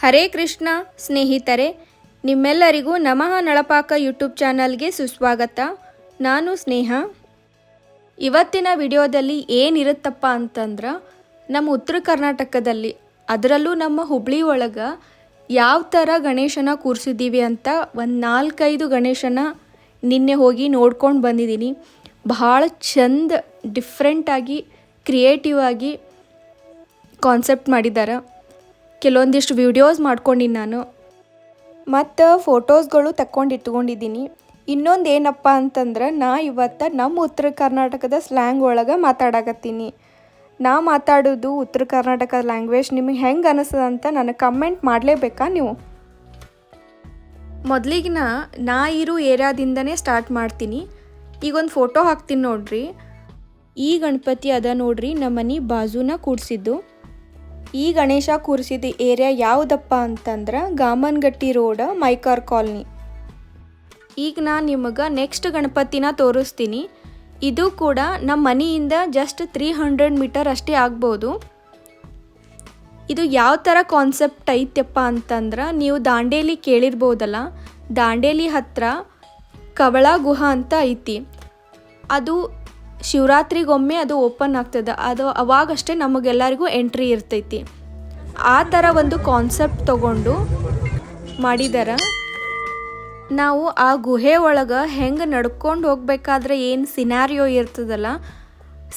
ಹರೇ ಕೃಷ್ಣ ಸ್ನೇಹಿತರೆ, ನಿಮ್ಮೆಲ್ಲರಿಗೂ ನಮಃ ನಳಪಾಕ ಯೂಟ್ಯೂಬ್ ಚಾನಲ್ಗೆ ಸುಸ್ವಾಗತ. ನಾನು ಸ್ನೇಹ. ಇವತ್ತಿನ ವಿಡಿಯೋದಲ್ಲಿ ಏನಿರುತ್ತಪ್ಪ ಅಂತಂದ್ರೆ, ನಮ್ಮ ಉತ್ತರ ಕರ್ನಾಟಕದಲ್ಲಿ ಅದರಲ್ಲೂ ನಮ್ಮ ಹುಬ್ಳಿ ಒಳಗೆ ಯಾವ ಥರ ಗಣೇಶನ ಕೂರಿಸಿದ್ದೀವಿ ಅಂತ ಒಂದು 4-5 ಗಣೇಶನ ನಿನ್ನೆ ಹೋಗಿ ನೋಡ್ಕೊಂಡು ಬಂದಿದ್ದೀನಿ. ಭಾಳ ಚಂದ ಡಿಫ್ರೆಂಟಾಗಿ ಕ್ರಿಯೇಟಿವ್ ಆಗಿ ಕಾನ್ಸೆಪ್ಟ್ ಮಾಡಿದ್ದಾರೆ. ಕೆಲವೊಂದಿಷ್ಟು ವಿಡಿಯೋಸ್ ಮಾಡ್ಕೊಂಡಿನಿ ನಾನು, ಮತ್ತು ಫೋಟೋಸ್ಗಳು ತಕ್ಕೊಂಡು ಇಟ್ಕೊಂಡಿದ್ದೀನಿ. ಇನ್ನೊಂದು ಏನಪ್ಪ ಅಂತಂದ್ರೆ, ನಾ ಇವತ್ತು ನಮ್ಮ ಉತ್ತರ ಕರ್ನಾಟಕದ ಸ್ಲ್ಯಾಂಗ್ ಒಳಗೆ ಮಾತಾಡಕತ್ತೀನಿ. ನಾ ಮಾತಾಡೋದು ಉತ್ತರ ಕರ್ನಾಟಕ ಲ್ಯಾಂಗ್ವೇಜ್ ನಿಮಗೆ ಹೆಂಗೆ ಅನಿಸ್ತದ ಅಂತ ನನಗೆ ಕಮೆಂಟ್ ಮಾಡಲೇಬೇಕಾ ನೀವು. ಮೊದಲಿಗೆ ನಾ ಇರೋ ಏರಿಯಾದಿಂದನೇ ಸ್ಟಾರ್ಟ್ ಮಾಡ್ತೀನಿ. ಈಗೊಂದು ಫೋಟೋ ಹಾಕ್ತೀನಿ ನೋಡ್ರಿ. ಈ ಗಣಪತಿ ಅದ ನೋಡ್ರಿ, ನಮ್ಮ ಮನೆ ಬಾಜುನ ಕೂಡಿಸಿದ್ದು. ಈ ಗಣೇಶ ಕೂರಿಸಿದ ಏರಿಯಾ ಯಾವುದಪ್ಪ ಅಂತಂದ್ರೆ ಗಾಮನಗಟ್ಟಿ ರೋಡ್, ಮೈಕಾರ್ ಕಾಲನಿ. ಈಗ ನಾನು ನಿಮಗೆ ನೆಕ್ಸ್ಟ್ ಗಣಪತಿನ ತೋರಿಸ್ತೀನಿ. ಇದು ಕೂಡ ನಮ್ಮ ಮನೆಯಿಂದ ಜಸ್ಟ್ 300 ಮೀಟರ್ ಅಷ್ಟೇ ಆಗ್ಬೋದು. ಇದು ಯಾವ ಥರ ಕಾನ್ಸೆಪ್ಟ್ ಐತಪ್ಪ ಅಂತಂದ್ರೆ, ನೀವು ದಾಂಡೇಲಿ ಕೇಳಿರ್ಬೋದಲ್ಲ, ದಾಂಡೇಲಿ ಹತ್ರ ಕವಳ ಗುಹಾ ಅಂತ ಐತಿ. ಅದು ಶಿವರಾತ್ರಿಗೊಮ್ಮೆ ಅದು ಓಪನ್ ಆಗ್ತದೆ. ಅದು ಅವಾಗಷ್ಟೇ ನಮಗೆಲ್ಲರಿಗೂ ಎಂಟ್ರಿ ಇರ್ತೈತಿ. ಆ ಥರ ಒಂದು ಕಾನ್ಸೆಪ್ಟ್ ತಗೊಂಡು ಮಾಡಿದಾರೆ. ನಾವು ಆ ಗುಹೆ ಒಳಗೆ ಹೆಂಗೆ ನಡ್ಕೊಂಡು ಹೋಗ್ಬೇಕಾದ್ರೆ ಏನು ಸಿನಾರಿಯೋ ಇರ್ತದಲ್ಲ,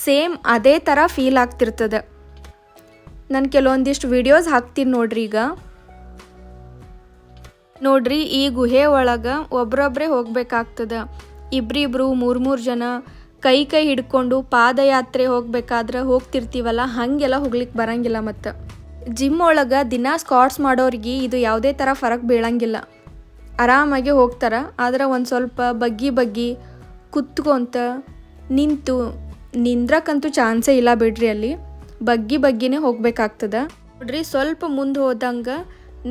ಸೇಮ್ ಅದೇ ಥರ ಫೀಲ್ ಆಗ್ತಿರ್ತದೆ. ನಾನು ಕೆಲವೊಂದಿಷ್ಟು ವಿಡಿಯೋಸ್ ಹಾಕ್ತೀನಿ ನೋಡ್ರಿ. ಈಗ ನೋಡ್ರಿ, ಈ ಗುಹೆ ಒಳಗೆ ಒಬ್ರೊಬ್ಬರೇ ಹೋಗ್ಬೇಕಾಗ್ತದೆ. ಇಬ್ರಿಬ್ರು 3 ಜನ ಕೈ ಹಿಡ್ಕೊಂಡು ಪಾದಯಾತ್ರೆ ಹೋಗ್ಬೇಕಾದ್ರೆ ಹೋಗ್ತಿರ್ತೀವಲ್ಲ, ಹಾಗೆಲ್ಲ ಹೋಗ್ಲಿಕ್ಕೆ ಬರಂಗಿಲ್ಲ. ಮತ್ತು ಜಿಮ್ ಒಳಗೆ ದಿನ ಸ್ಕ್ವಾಟ್ಸ್ ಮಾಡೋರಿಗೆ ಇದು ಯಾವುದೇ ಥರ ಫರಕ್ ಬೀಳಂಗಿಲ್ಲ, ಆರಾಮಾಗಿ ಹೋಗ್ತಾರೆ. ಆದರೆ ಒಂದು ಸ್ವಲ್ಪ ಬಗ್ಗಿ ಕುತ್ಕೊಂತ ನಿಂದ್ರಕ್ಕಂತೂ ಚಾನ್ಸೇ ಇಲ್ಲ ಬಿಡ್ರಿ. ಅಲ್ಲಿ ಬಗ್ಗಿನೇ ಹೋಗ್ಬೇಕಾಗ್ತದೆ. ನೋಡ್ರಿ, ಸ್ವಲ್ಪ ಮುಂದೆ ಹೋದಂಗೆ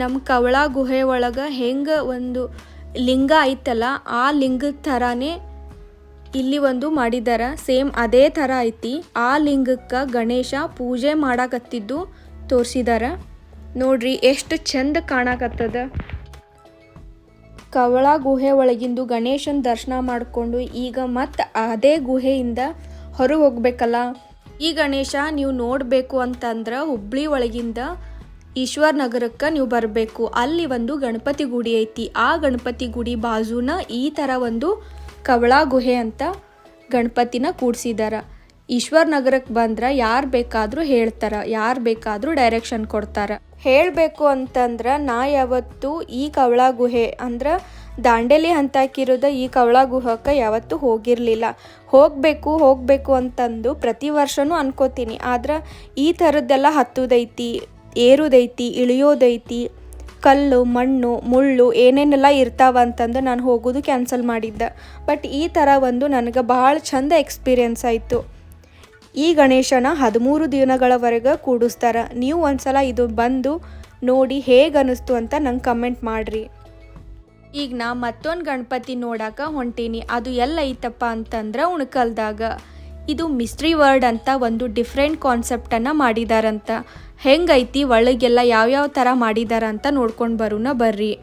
ನಮ್ಮ ಕವಳ ಗುಹೆ ಒಳಗೆ ಹೆಂಗೆ ಒಂದು ಲಿಂಗ ಐತಲ್ಲ, ಆ ಲಿಂಗದ ಥರನೇ ಇಲ್ಲಿ ಒಂದು ಮಾಡಿದಾರ. ಸೇಮ್ ಅದೇ ಥರ ಐತಿ. ಆ ಲಿಂಗಕ್ಕೆ ಗಣೇಶ ಪೂಜೆ ಮಾಡಾಕತ್ತಿದ್ದು ತೋರಿಸಿದಾರ. ನೋಡ್ರಿ ಎಷ್ಟು ಚಂದ ಕಾಣಕತ್ತದ. ಕವಳ ಗುಹೆ ಒಳಗಿಂದು ಗಣೇಶನ ದರ್ಶನ ಮಾಡಿಕೊಂಡು ಈಗ ಮತ್ತೆ ಅದೇ ಗುಹೆಯಿಂದ ಹೊರಗೆ ಹೋಗ್ಬೇಕಲ್ಲ. ಈ ಗಣೇಶ ನೀವು ನೋಡಬೇಕು ಅಂತಂದ್ರೆ ಹುಬ್ಳಿ ಒಳಗಿಂದ ಈಶ್ವರ ನಗರಕ್ಕೆ ನೀವು ಬರಬೇಕು. ಅಲ್ಲಿ ಒಂದು ಗಣಪತಿ ಗುಡಿ ಐತಿ. ಆ ಗಣಪತಿ ಗುಡಿ ಬಾಜುನ ಈ ಥರ ಒಂದು ಕವಳ ಗುಹೆ ಅಂತ ಗಣಪತಿನ ಕೂಡ್ಸಿದಾರ. ಈಶ್ವರ ನಗರಕ್ಕೆ ಬಂದ್ರೆ ಯಾರು ಬೇಕಾದರೂ ಹೇಳ್ತಾರೆ, ಯಾರು ಬೇಕಾದರೂ ಡೈರೆಕ್ಷನ್ ಕೊಡ್ತಾರೆ. ಹೇಳಬೇಕು ಅಂತಂದ್ರೆ, ನಾ ಯಾವತ್ತೂ ಈ ಕವಳ ಗುಹೆ ಅಂದ್ರೆ ದಾಂಡೇಲಿ ಹಂತಾಕಿರೋದ ಈ ಕವಳ ಗುಹಕ್ಕೆ ಯಾವತ್ತೂ ಹೋಗಿರಲಿಲ್ಲ. ಹೋಗಬೇಕು ಅಂತಂದು ಪ್ರತಿ ವರ್ಷವೂ ಅನ್ಕೋತೀನಿ. ಆದ್ರೆ ಈ ಥರದ್ದೆಲ್ಲ ಹತ್ತೋದೈತಿ, ಏರೋದೈತಿ, ಇಳಿಯೋದೈತಿ, ಕಲ್ಲು ಮಣ್ಣು ಮುಳ್ಳು ಏನೇನೆಲ್ಲ ಇರ್ತಾವ ಅಂತಂದು ನಾನು ಹೋಗೋದು ಕ್ಯಾನ್ಸಲ್ ಮಾಡಿದ್ದೆ. ಬಟ್ ಈ ಥರ ಒಂದು ನನಗೆ ಭಾಳ ಚಂದ ಎಕ್ಸ್ಪೀರಿಯನ್ಸ್ ಆಯಿತು. ಈ ಗಣೇಶನ 13 ದಿನಗಳವರೆಗೆ ಕೂಡಿಸ್ತಾರೆ. ನೀವು ಒಂದ್ಸಲ ಇದು ಬಂದು ನೋಡಿ ಹೇಗೆ ಅನ್ನಿಸ್ತು ಅಂತ ನಂಗೆ ಕಮೆಂಟ್ ಮಾಡಿರಿ. ಈಗ ನಾ ಮತ್ತೊಂದು ಗಣಪತಿ ನೋಡಕ್ಕೆ ಹೊಂಟೀನಿ. ಅದು ಎಲ್ಲ ಐತಪ್ಪ ಅಂತಂದ್ರೆ ಉಣಕಲ್ದಾಗ. ಇದು ಮಿಸ್ಟ್ರಿ ವರ್ಡ್ ಅಂತ ಒಂದು ಡಿಫ್ರೆಂಟ್ ಕಾನ್ಸೆಪ್ಟನ್ನು ಮಾಡಿದಾರಂತ. ಹೆಂಗೈತಿ ಒಳಗೆಲ್ಲ ಯಾವ್ಯಾವ ಥರ ಮಾಡಿದಾರ ಅಂತ ನೋಡ್ಕೊಂಡು ಬರೋಣ ಬರ್ರಿ.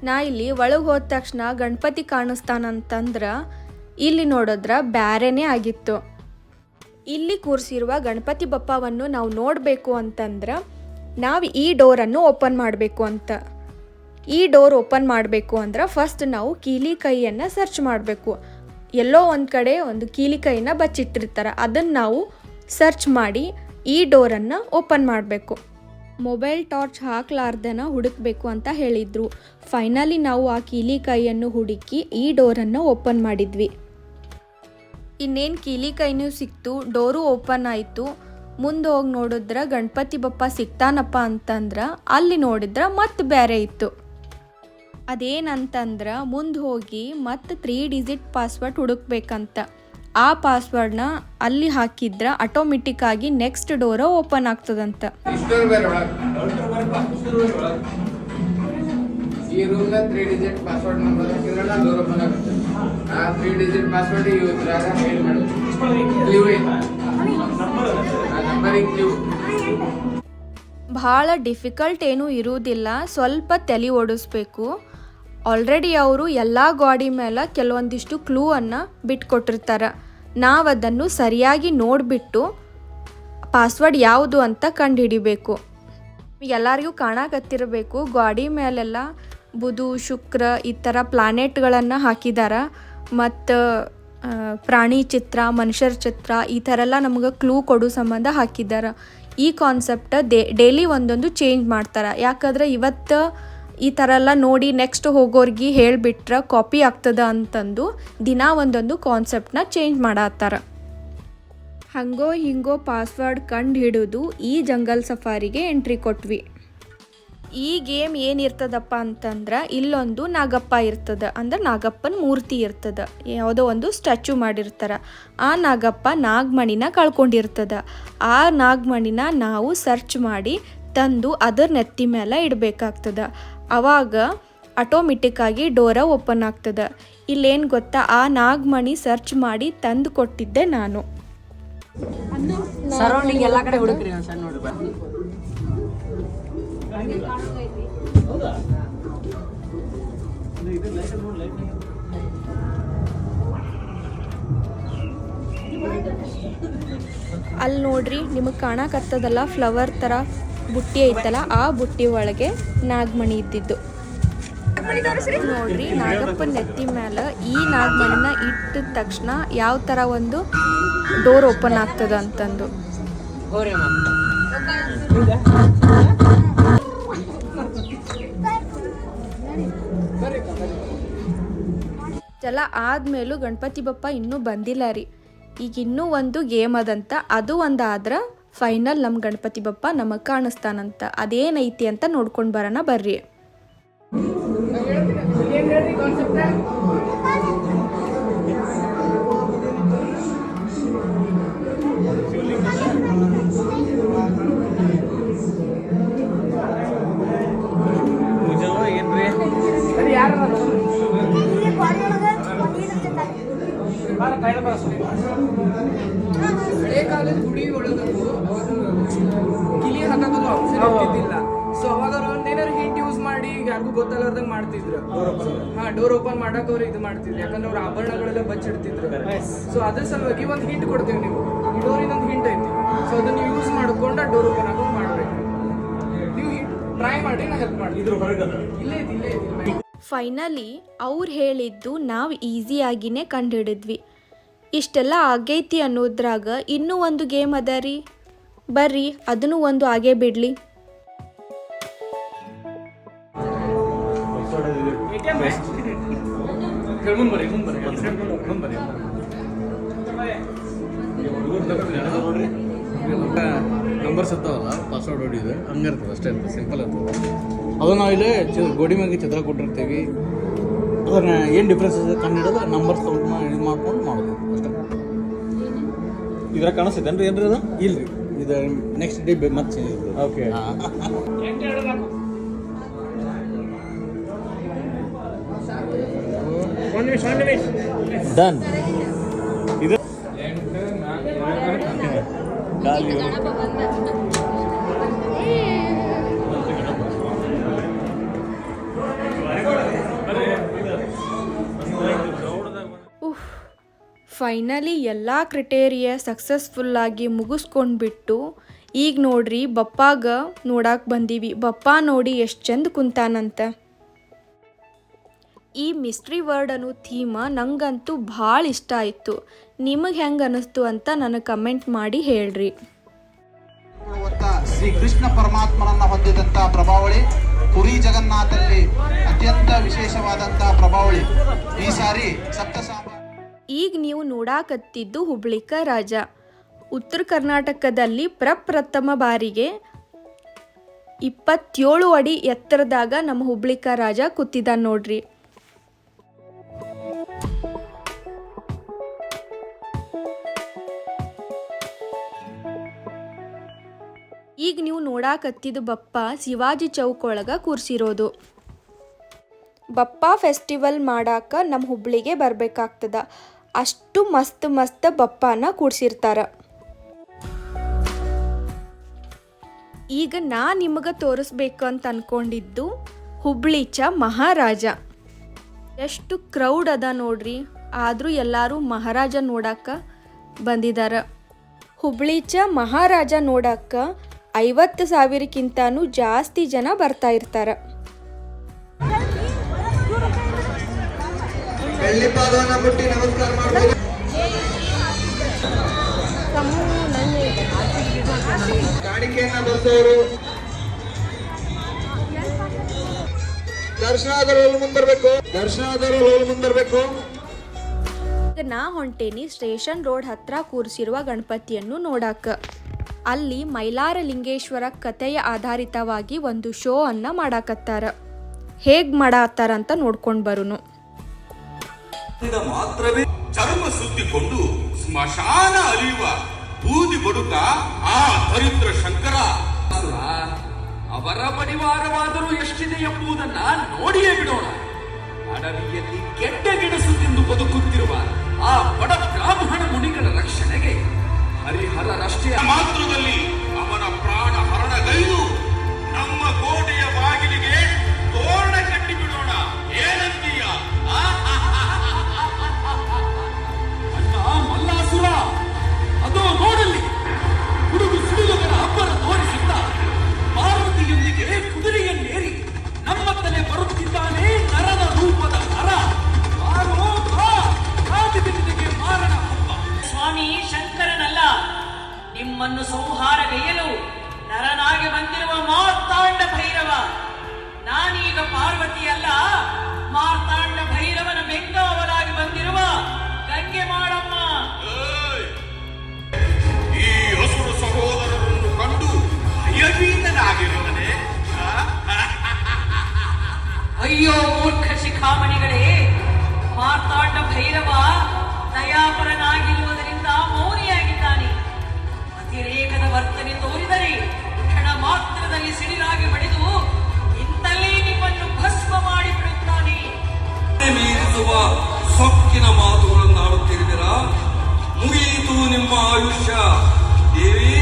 ನಾ ಇಲ್ಲಿ ಒಳಗೆ ಹೋದ ತಕ್ಷಣ ಗಣಪತಿ ಕಾಣಿಸ್ತಾನಂತಂದ್ರೆ ಇಲ್ಲಿ ನೋಡಿದ್ರೆ ಬ್ಯಾರೆನೇ ಆಗಿತ್ತು. ಇಲ್ಲಿ ಕೂರಿಸಿರುವ ಗಣಪತಿ ಬಪ್ಪವನ್ನು ನಾವು ನೋಡಬೇಕು ಅಂತಂದ್ರೆ ನಾವು ಈ ಡೋರನ್ನು ಓಪನ್ ಮಾಡಬೇಕು ಅಂತ. ಈ ಡೋರ್ ಓಪನ್ ಮಾಡಬೇಕು ಅಂದ್ರೆ ಫಸ್ಟ್ ನಾವು ಕೀಲಿ ಕೈಯನ್ನು ಸರ್ಚ್ ಮಾಡಬೇಕು. ಎಲ್ಲೋ ಒಂದು ಕಡೆ ಒಂದು ಕೀಲಿ ಕೈನ ಬಚ್ಚಿಟ್ಟಿರ್ತಾರೆ, ಅದನ್ನು ನಾವು ಸರ್ಚ್ ಮಾಡಿ ಈ ಡೋರನ್ನು ಓಪನ್ ಮಾಡಬೇಕು. ಮೊಬೈಲ್ ಟಾರ್ಚ್ ಹಾಕ್ಲಾರ್ದನ ಹುಡುಕಬೇಕು ಅಂತ ಹೇಳಿದರು. ಫೈನಲಿ ನಾವು ಆ ಕೀಲಿ ಕೈಯನ್ನು ಹುಡುಕಿ ಈ ಡೋರನ್ನು ಓಪನ್ ಮಾಡಿದ್ವಿ. ಇನ್ನೇನು ಕೀಲಿ ಕೈನೂ ಸಿಕ್ತು, ಡೋರು ಓಪನ್ ಆಯಿತು. ಮುಂದೆ ಹೋಗಿ ನೋಡಿದ್ರೆ ಗಣಪತಿ ಬಪ್ಪ ಸಿಗ್ತಾನಪ್ಪ ಅಂತಂದ್ರೆ ಅಲ್ಲಿ ನೋಡಿದ್ರೆ ಮತ್ತೆ ಬೇರೆ ಇತ್ತು. ಅದೇನಂತಂದ್ರೆ ಮುಂದೆ ಹೋಗಿ ಮತ್ತೆ 3 ಡಿಜಿಟ್ ಪಾಸ್ವರ್ಡ್ ಹುಡುಕ್ಬೇಕಂತ. ಆ ಪಾಸ್ವರ್ಡ್ನ ಅಲ್ಲಿ ಹಾಕಿದ್ರೆ ಆಟೋಮೆಟಿಕ್ ಆಗಿ ನೆಕ್ಸ್ಟ್ ಡೋರ ಓಪನ್ ಆಗ್ತದಂತ. ಈ ರೂಮ್ನ 3 ಡಿಜಿಟ್ ಪಾಸ್ವರ್ಡ್ ನಂಬರ್ ಹಾಕಿದ್ರೆ ಡೋರ್ ಓಪನ್ ಆಗುತ್ತೆ. ಆ 3 ಡಿಜಿಟ್ ಪಾಸ್ವರ್ಡ್ ಇದ್ರಾಗ ಹೇಳಿ ಮಾಡೋದು. ಕ್ಲೂ ಇದೆ, ಆ ನಂಬರಿಗೆ ಕ್ಲೂ. ಭಾಳ ಡಿಫಿಕಲ್ಟ್ ಏನೂ ಇರುವುದಿಲ್ಲ, ಸ್ವಲ್ಪ ತಲೆ ಓಡಿಸ್ಬೇಕು. ಆಲ್ರೆಡಿ ಅವರು ಎಲ್ಲ ಗಾಡಿ ಮೇಲೆ ಕೆಲವೊಂದಿಷ್ಟು ಕ್ಲೂವನ್ನು ಬಿಟ್ಕೊಟ್ಟಿರ್ತಾರೆ. ನಾವು ಅದನ್ನು ಸರಿಯಾಗಿ ನೋಡಿಬಿಟ್ಟು ಪಾಸ್ವರ್ಡ್ ಯಾವುದು ಅಂತ ಕಂಡುಹಿಡಿಬೇಕು. ಎಲ್ಲರಿಗೂ ಕಾಣಕತ್ತಿರಬೇಕು, ಗಾಡಿ ಮೇಲೆಲ್ಲ ಬುಧ ಶುಕ್ರ ಈ ಥರ ಪ್ಲಾನೆಟ್ಗಳನ್ನು ಹಾಕಿದ್ದಾರೆ. ಮತ್ತು ಪ್ರಾಣಿ ಚಿತ್ರ, ಮನುಷ್ಯರ ಚಿತ್ರ ಈ ಥರ ಎಲ್ಲ ನಮ್ಗೆ ಕ್ಲೂ ಕೊಡೋ ಸಂಬಂಧ ಹಾಕಿದ್ದಾರೆ. ಈ ಕಾನ್ಸೆಪ್ಟ ಡೈಲಿ ಒಂದೊಂದು ಚೇಂಜ್ ಮಾಡ್ತಾರೆ. ಯಾಕಂದ್ರೆ ಇವತ್ತು ಈ ಥರ ಎಲ್ಲ ನೋಡಿ ನೆಕ್ಸ್ಟ್ ಹೋಗೋರಿಗೆ ಹೇಳಿಬಿಟ್ರೆ ಕಾಪಿ ಆಗ್ತದ ಅಂತಂದು ದಿನ ಒಂದೊಂದು ಕಾನ್ಸೆಪ್ಟನ್ನ ಚೇಂಜ್ ಮಾಡತ್ತಾರ. ಹಂಗೋ ಹಿಂಗೋ ಪಾಸ್ವರ್ಡ್ ಕಂಡು ಹಿಡಿದು ಈ ಜಂಗಲ್ ಸಫಾರಿಗೆ ಎಂಟ್ರಿ ಕೊಟ್ವಿ. ಈ ಗೇಮ್ ಏನಿರ್ತದಪ್ಪ ಅಂತಂದ್ರೆ ಇಲ್ಲೊಂದು ನಾಗಪ್ಪ ಇರ್ತದೆ, ಅಂದ್ರೆ ನಾಗಪ್ಪನ ಮೂರ್ತಿ ಇರ್ತದೆ, ಯಾವುದೋ ಒಂದು ಸ್ಟ್ಯಾಚು ಮಾಡಿರ್ತಾರೆ. ಆ ನಾಗಪ್ಪ ನಾಗಮಣಿನ ಕಳ್ಕೊಂಡಿರ್ತದೆ. ಆ ನಾಗಮಣಿನ ನಾವು ಸರ್ಚ್ ಮಾಡಿ ತಂದು ಅದರ ನೆತ್ತಿ ಮೇಲೆ ಇಡಬೇಕಾಗ್ತದೆ. ಆವಾಗ ಆಟೋಮೆಟಿಕ್ಕಾಗಿ ಡೋರ ಓಪನ್ ಆಗ್ತದೆ. ಇಲ್ಲೇನು ಗೊತ್ತಾ, ಆ ನಾಗಮಣಿ ಸರ್ಚ್ ಮಾಡಿ ತಂದು ಕೊಟ್ಟಿದ್ದೆ ನಾನು. ಸರೌಂಡಿಂಗ್ ಎಲ್ಲ ಕಡೆ ಹುಡುಕ್ರಿ ಸಣ್ಣ ನೋಡಿ. ಅಲ್ಲಿ ನೋಡ್ರಿ, ನಿಮಗೆ ಕಾಣಕತ್ತದಲ್ಲ ಫ್ಲವರ್ ಥರ ಬುಟ್ಟಿ ಐತಲ್ಲ, ಆ ಬುಟ್ಟಿ ಒಳಗೆ ನಾಗಮಣಿ ಇದ್ದಿದ್ದು ನೋಡ್ರಿ. ನಾಗಪ್ಪನ ನೆತ್ತಿ ಮೇಲೆ ಈ ನಾಗಮಣಿನ ಇಟ್ಟಿದ ತಕ್ಷಣ ಯಾವ ಥರ ಒಂದು ಡೋರ್ ಓಪನ್ ಆಗ್ತದ ಅಂತಂದು. ಚಲ ಆದ್ಮೇಲೂ ಗಣಪತಿ ಬಪ್ಪ ಇನ್ನೂ ಬಂದಿಲ್ಲ ರೀ. ಈಗ ಇನ್ನೂ ಒಂದು ಗೇಮ್ ಅದಂತ, ಅದು ಒಂದಾದ್ರೆ ಫೈನಲ್ ನಮ್ಮ ಗಣಪತಿ ಬಪ್ಪ ನಮಗೆ ಕಾಣಿಸ್ತಾನಂತ. ಅದೇನೈತಿ ಅಂತ ನೋಡ್ಕೊಂಡು ಬರೋಣ ಬರ್ರಿ. ಹಳೆ ಕಾಲದ ಗುಡಿ ಒಳಗಂತೂ ಗಿಲಿ ಹಾಕೋದು ಆಪ್ಷನ್ ಇರ್ತಿದ್ದಿಲ್ಲ. ಸೊ ಅವಾಗ ಅವ್ರು ಏನಾರು ಹಿಂಟ್ ಯೂಸ್ ಮಾಡಿ ಯಾರಿಗೂ ಗೊತ್ತಲ್ಲಾರ್ದಂಗೆ ಮಾಡ್ತಿದ್ರು. ಡೋರ್ ಓಪನ್ ಮಾಡಕ್ ಅವ್ರು ಇದು ಮಾಡ್ತಿದ್ರು, ಯಾಕಂದ್ರೆ ಅವ್ರ ಆಭರಣಗಳೆಲ್ಲ ಬಚ್ಚಿಡ್ತಿದ್ರು. ಸೊ ಅದ್ರ ಸಲುವಾಗಿ ಒಂದು ಹಿಂಟ್ ಕೊಡ್ತೇವೆ, ನೀವು ಈ ಡೋರ್ ಇನ್ನೊಂದು ಹಿಂಟ್ ಐತಿ, ಸೊ ಅದನ್ನ ಯೂಸ್ ಮಾಡ್ಕೊಂಡು ಆ ಡೋರ್ ಓಪನ್ ಆಗೋದು ಮಾಡ್ಬೇಕು. ನೀವು ಟ್ರೈ ಮಾಡಿ, ನಾ ಹೆಲ್ಪ್ ಮಾಡಿ. ಇಲ್ಲೇ ಐತಿ. ಫೈನಲಿ ಅವ್ರು ಹೇಳಿದ್ದು ನಾವು ಈಸಿಯಾಗಿನೇ ಕಂಡುಹಿಡಿದ್ವಿ. ಇಷ್ಟೆಲ್ಲ ಆಗೈತಿ ಅನ್ನೋದ್ರಾಗ ಇನ್ನೂ ಒಂದು ಗೇಮ್ ಅದ ರೀ, ಬರ್ರಿ ಅದನ್ನು ಒಂದು ಆಗೇ ಬಿಡಲಿ. ನಂಬರ್ಸ್ ಇರ್ತಾವಲ್ಲ, ಪಾಸ್ವರ್ಡ್ ಹೊಡಿದು ಹಂಗಿರ್ತದೆ ಅಷ್ಟೇ, ಅಂತ ಸಿಂಪಲ್ ಇರ್ತದೆ. ಅದು ನಾವು ಇಲ್ಲಿ ಗೋಡಿ ಮ್ಯಾಗೆ ಚಿತ್ರ ಕೊಟ್ಟಿರ್ತೀವಿ, ಅದನ್ನ ಏನು ಡಿಫ್ರೆನ್ಸ್ ಇದೆ ಕಂಡು ಹಿಡಿದು ನಂಬರ್ಸ್ ತೊಗೊಂಡು ಇದು ಮಾಡ್ಕೊಂಡು ಮಾಡೋದು ಅಷ್ಟೇ. ಇದ್ರಾಗ ಕಾಣಿಸ್ತೈತೇನ್ರಿ ಏನ್ರಿ ಅದು? ಇಲ್ರಿ, ಇದು ನೆಕ್ಸ್ಟ್ ಡೇ ಮತ್ತೆ ಚೇಂಜ್ ಇರ್ತದೆ. Okay, done. ಇದು ಫೈನಲಿ ಎಲ್ಲ ಕ್ರಿಟೇರಿಯಾ ಸಕ್ಸಸ್ಫುಲ್ಲಾಗಿ ಮುಗಿಸ್ಕೊಂಡ್ಬಿಟ್ಟು ಈಗ ನೋಡ್ರಿ ಬಪ್ಪಾಗ ನೋಡಕ್ಕೆ ಬಂದೀವಿ. ಬಪ್ಪ ನೋಡಿ ಎಷ್ಟು ಚಂದ ಕುಂತಾನಂತ. ಈ ಮಿಸ್ಟ್ರಿ ವರ್ಡ್ ಅನ್ನೋ ಥೀಮ ನಂಗಂತೂ ಭಾಳ ಇಷ್ಟ ಆಯಿತು. ನಿಮಗೆ ಹೆಂಗೆ ಅನ್ನಿಸ್ತು ಅಂತ ನನಗೆ ಕಮೆಂಟ್ ಮಾಡಿ ಹೇಳ್ರಿ. ಶ್ರೀ ಕೃಷ್ಣ ಪರಮಾತ್ಮನನ್ನ ಹೊಂದಿದಂಥ ಪ್ರಭಾವಳಿ ಪುರಿ ಜಗನ್ನಾಥಲ್ಲಿ ಅತ್ಯಂತ ವಿಶೇಷವಾದಂಥ ಪ್ರಭಾವಳಿ. ಈ ಸಾರಿ ಸಪ್ತಸಾಮ. ಈಗ ನೀವು ನೋಡಾಕತ್ತಿದ್ದು ಹುಬ್ಳಿಕ ರಾಜ. ಉತ್ತರ ಕರ್ನಾಟಕದಲ್ಲಿ ಪ್ರಪ್ರಥಮ ಬಾರಿಗೆ 27 ಅಡಿ ಎತ್ತರದಾಗ ನಮ್ಮ ಹುಬ್ಳಿಕ ರಾಜ ಕೂತಿದ್ದಾನೆ ನೋಡ್ರಿ. ಈಗ ನೀವು ನೋಡಾಕತ್ತಿದ್ದು ಬಪ್ಪ ಶಿವಾಜಿ ಚೌಕ್ ಒಳಗೆ ಕೂರಿಸಿರೋದು. ಬಪ್ಪ ಫೆಸ್ಟಿವಲ್ ಮಾಡಾಕ ನಮ್ಮ ಹುಬ್ಳಿಗೆ ಬರಬೇಕಾಗ್ತದ. ಅಷ್ಟು ಮಸ್ತ್ ಮಸ್ತ್ ಬಪ್ಪನ ಕೂಡ್ಸಿರ್ತಾರ. ಈಗ ನಾ ನಿಮಗೆ ತೋರಿಸ್ಬೇಕು ಅಂತ ಅನ್ಕೊಂಡಿದ್ದು ಹುಬ್ಳಿಚ ಮಹಾರಾಜ. ಎಷ್ಟು ಕ್ರೌಡ್ ಅದ ನೋಡ್ರಿ, ಆದರೂ ಎಲ್ಲರೂ ಮಹಾರಾಜ ನೋಡಕ್ಕೆ ಬಂದಿದ್ದಾರೆ. ಹುಬ್ಳಿಚ ಮಹಾರಾಜ ನೋಡಕ್ಕೆ 50,000ಕ್ಕಿಂತನೂ ಜಾಸ್ತಿ ಜನ ಬರ್ತಾ ಇರ್ತಾರೆ. ಕಾಣಿಕೆಯನ್ನ ಬಂದವರು ದರ್ಶನಾದವರು ಮುಂದರ್ಬೇಕು. ಈಗ ನಾ ಹೊಂಟೇನಿ ಸ್ಟೇಷನ್ ರೋಡ್ ಹತ್ರ ಕೂರಿಸಿರುವ ಗಣಪತಿಯನ್ನು ನೋಡಾಕ. ಅಲ್ಲಿ ಮೈಲಾರಲಿಂಗೇಶ್ವರ ಕಥೆಯ ಆಧಾರಿತವಾಗಿ ಒಂದು ಶೋ ಅನ್ನ ಮಾಡಾಕತ್ತಾರ. ಹೇಗ್ ಮಾಡಾತ್ತಾರ ಅಂತ ನೋಡ್ಕೊಂಡು ಬರುನು. ಮಾತ್ರವೇ ಚರ್ಮ ಸುತ್ತಿಕೊಂಡು ಸ್ಮಶಾನ ಅಲಿಯುವ ಬೂದಿ ಬಡುಕ ಆ ದರಿದ್ರ ಶಂಕರ ಅವರ ಪರಿವಾರವಾದರೂ ಎಷ್ಟಿದೆ ಎಂಬುದನ್ನ ನೋಡಿಯೇ ಬಿಡೋಣ. ಅಡವಿಯಲ್ಲಿ ಕೆಟ್ಟ ಗಿಡಸು ತಿಂದು ಬದುಕುತ್ತಿರುವ ಆ ಬಡ ಬ್ರಾಹ್ಮಣ ಮುನಿಗಳ ರಕ್ಷಣೆಗೆ ಹರಿಹರರಷ್ಟೇ ಮಾತ್ರದಲ್ಲಿ ಅವನ ಪ್ರಾಣ ಹರಣಗೈದು ನಮ್ಮ ಕೋಟೆಯ ಬಾಗಿಲಿಗೆ ತೋರಣ ಕಟ್ಟಿ ಬಿಡೋಣ. ಏನಂತೀಯ ಅಣ್ಣ ಮಲ್ಲಾಸುರ? ಅದೋ ನೋಡಲ್ಲಿ ಹುಡುಗು ಸುಡುಗರ ಅಬ್ಬರ ತೋರಿಸುತ್ತ ಪಾರ್ವತಿಯೊಂದಿಗೆ ಕುದುರೆಯನ್ನೇರಿ ನಮ್ಮ ತಲೆ ಬರುತ್ತಿದ್ದಾನೆ ನರದ ರೂಪದ ನರ. ಮಾರಣ ಹಬ್ಬ. ಸ್ವಾಮಿ ಶಂಕರನಲ್ಲ, ನಿಮ್ಮನ್ನು ಸಂಹಾರಗೈಯಲು ನರನಾಗಿ ಬಂದಿರುವ ಮಾರ್ತಾಂಡ ಭೈರವ. ನಾನೀಗ ಪಾರ್ವತಿಯಲ್ಲ, ಮಾರ್ತಾಂಡ ಭೈರವನ ಬೆಂಗಾವಲಾಗಿ ಬಂದಿರುವ ಗಂಗೆ ಮಾಡಮ್ಮ. ಈ ಹಸುರು ಸಹೋದರರನ್ನು ಕಂಡು ಭಯಭೀತನಾಗಿರುವನೆ. ಅಯ್ಯೋ ಮೂರ್ಖ ಶಿಖಾಮಣಿಗಳೇ, ಮಾರ್ತಾಂಡ ಭೈರವ ದಯಾಪರನಾಗಿರುವುದರಿಂದ ಮೌನಿಯಾಗಿದ್ದಾನೆ. ಅತಿರೇಕದ ವರ್ತನೆ ತೋರಿದರೆ ಕ್ಷಣ ಮಾತ್ರದಲ್ಲಿ ಸಿಡಿಲಾಗಿ ಬಡಿದು ಇಂತಲೇ ನಿಮ್ಮನ್ನು ಭಸ್ಮ ಮಾಡಿಬಿಡುತ್ತಾನೆ. ಮೀರಿಸುವ ಸೊಕ್ಕಿನ ಮಾತುಗಳನ್ನು ಆಡುತ್ತಿರುವಿರಾ? ಮುಗಿಯಿತು ನಿಮ್ಮ ಆಯುಷ್ಯ ದೇವಿ.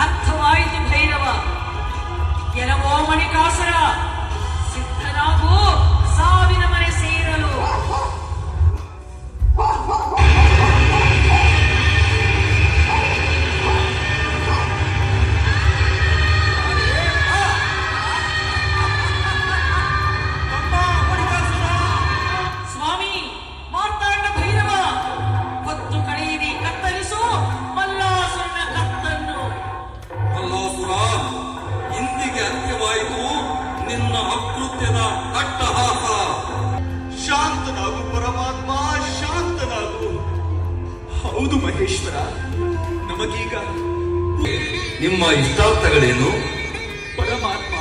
ಅರ್ಥವಾಯಿತು ಭೈರವ. ಕೆಲವೋ ಮಣಿಕಾಸುರ, ಸಿದ್ಧನಾಗು ಸಾವಿನ ಮನೆ ಸೇರಲು. ಸ್ವಾಮಿ ಮಾರ್ತಾಂಡ ಭೈರವ, ಹೊತ್ತು ಕಳೆಯಿರಿ, ಕತ್ತರಿಸು ಮಲ್ಲಾಸುರನ ಕತ್ತನ್ನು. ಮಲ್ಲಾಸುರ, ಇಂದಿಗೆ ಅಂತ್ಯವಾಯಿತು ನಿನ್ನ ಅಕೃತ್ಯದ ಅಟ್ಟಹಾಸ. ಶಾಂತನಾಗು ಪರಮಾತ್ಮ, ಶಾಂತನಾಗು. ಹೌದು ಮಹೇಶ್ವರ, ನಮಗೀಗ ನಿಮ್ಮ ಇಷ್ಟಾರ್ಥಗಳೇನು? ಪರಮಾತ್ಮ,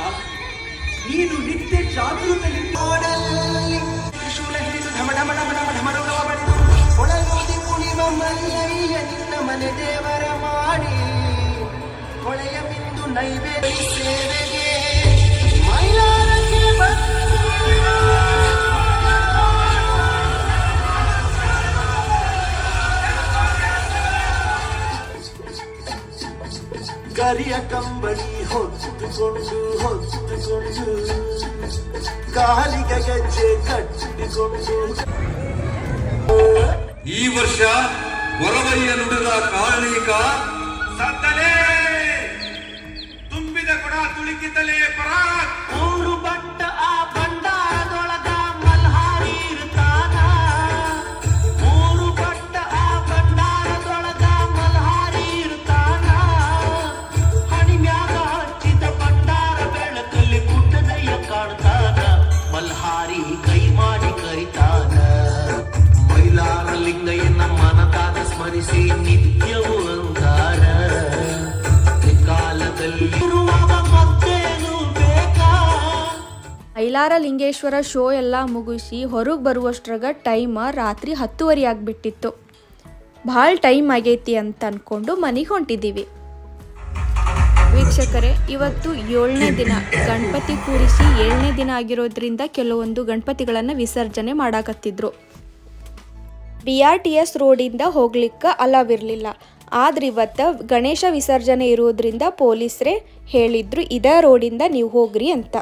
ನೀನು ನಿತ್ಯ ಜಾಗೃತದಲ್ಲಿ ತ್ರಿಶೂಲ ಹಿಡಿದು ಢಮ ಢಮ ಢಮ ಢಮ ಢಮರುಗವ ಬಡಿದು ಒಳಗೋದಿ ಕುಣಿವ ಮಲ್ಲಯ್ಯ ನಿನ್ನ ಮನೆ ದೇವರ ಮಾಡಿ ಹೊಳೆಯ ಬಿಂದು ನೈವೇದ್ಯ ಸೇವೆಗೆ ಮೈಲಾರಕ್ಕೆ ಕರಿಯ ಕಂಬಳಿ ಹೊತ್ತುಕೊಂಡು ಕಾಲಿಗೆ ಗೆಜ್ಜೆ ಕಟ್ಟಿಕೊಂಡು. ಈ ವರ್ಷ ಗೊರವಯ್ಯ ನುಡಿದ ಕಾರಣೀಕ ಸತ್ತಲೇ ತುಂಬಿದ ಕೊಡ ತುಳುಕಿತಲೇ ಪರಾಕ್. ಮೂರು ಬಟ್ಟ ಆ ಭಂಡಾರದೊಳಗ ಮಲ್ಹಾರಿ ಇರ್ತಾನ. ಮೂರು ಬಟ್ಟ ಆ ಭಂಡಾರದೊಳಗ ಮಲ್ಹಾರಿ ಇರ್ತಾನ. ಹಣಿಮ್ಯಾಗ ಹಚ್ಚಿದ ಭಂಡಾರ ಬೆಳಕಲ್ಲಿ ಗುಡ್ಡದಯ್ಯ ಕಾಣ್ತಾನ. ಮಲ್ಹಾರಿ ಕೈ ಮಾಡಿ ಕರಿತಾನ. ಮೈಲಾರಲಿಂಗಯ್ಯನ ಮನದಾದ ಸ್ಮರಿಸಿ ನಿತ್ಯವೂ ಅಂತಾರ. ಕಾಲದಲ್ಲಿ ಮತ್ತೇನು ಬೇಕಾ? ಮೈಲಾರಲಿಂಗೇಶ್ವರ ಶೋ ಎಲ್ಲ ಮುಗಿಸಿ ಹೊರಗೆ ಬರುವಷ್ಟ್ರಾಗ ಟೈಮ್ ರಾತ್ರಿ 10:30 ಆಗಿಬಿಟ್ಟಿತ್ತು. ಭಾಳ ಟೈಮ್ ಆಗೈತಿ ಅಂತ ಅಂದ್ಕೊಂಡು ಮನೆಗೆ ಹೊಂಟಿದ್ದೀವಿ. ವೀಕ್ಷಕರೇ, ಇವತ್ತು 7ನೇ ದಿನ, ಗಣಪತಿ ಕೂರಿಸಿ 7ನೇ ದಿನ ಆಗಿರೋದ್ರಿಂದ ಕೆಲವೊಂದು ಗಣಪತಿಗಳನ್ನು ವಿಸರ್ಜನೆ ಮಾಡಾಕತ್ತಿದ್ರು. BRTS ರೋಡಿಂದ ಹೋಗ್ಲಿಕ್ಕೆ ಅಲವ್ ಇರಲಿಲ್ಲ. ಆದ್ರೆ ಇವತ್ತು ಗಣೇಶ ವಿಸರ್ಜನೆ ಇರೋದ್ರಿಂದ ಪೊಲೀಸರೇ ಹೇಳಿದ್ರು ಇದೇ ರೋಡಿಂದ ನೀವು ಹೋಗ್ರಿ ಅಂತ.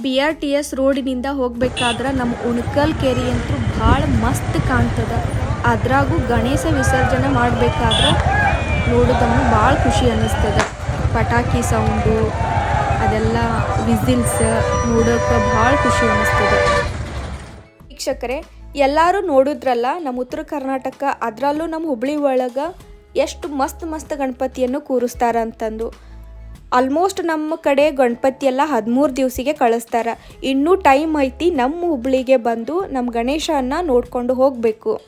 BRTS ರೋಡಿನಿಂದ ಹೋಗ್ಬೇಕಾದ್ರೆ ನಮ್ಮ ಉಣಕಲ್ ಕೆರೆ ಅಂತೂ ಭಾಳ ಮಸ್ತ್ ಕಾಣ್ತದ. ಅದ್ರಾಗೂ ಗಣೇಶ ವಿಸರ್ಜನೆ ಮಾಡಬೇಕಾದ್ರೆ ನೋಡೋದನ್ನು ಭಾಳ ಖುಷಿ ಅನ್ನಿಸ್ತದ. ಪಟಾಕಿ ಸೌಂಡು ಅದೆಲ್ಲ ವಿಸಿಲ್ಸ್ ನೋಡೋಕೆ ಭಾಳ ಖುಷಿ ಅನ್ನಿಸ್ತದೆ. ವೀಕ್ಷಕರೇ, ಎಲ್ಲರೂ ನೋಡಿದ್ರಲ್ಲ ನಮ್ಮ ಉತ್ತರ ಕರ್ನಾಟಕ, ಅದರಲ್ಲೂ ನಮ್ಮ ಹುಬ್ಳಿ ಒಳಗೆ ಎಷ್ಟು ಮಸ್ತ್ ಗಣಪತಿಯನ್ನು ಕೂರಿಸ್ತಾರ ಅಂತಂದು. ಆಲ್ಮೋಸ್ಟ್ ನಮ್ಮ ಕಡೆ ಗಣಪತಿ ಎಲ್ಲ 13 ದಿವಸಿಗೆ ಕಳಿಸ್ತಾರೆ. ಇನ್ನೂ ಟೈಮ್ ಐತಿ ನಮ್ಮ ಹುಬ್ಳಿಗೆ ಬಂದು ನಮ್ಮ ಗಣೇಶನ ನೋಡಿಕೊಂಡು ಹೋಗಬೇಕು.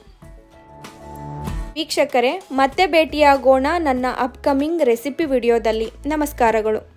ವೀಕ್ಷಕರೇ, ಮತ್ತೆ ಭೇಟಿಯಾಗೋಣ ನನ್ನ ಅಪ್ಕಮಿಂಗ್ ರೆಸಿಪಿ ವಿಡಿಯೋದಲ್ಲಿ. ನಮಸ್ಕಾರಗಳು.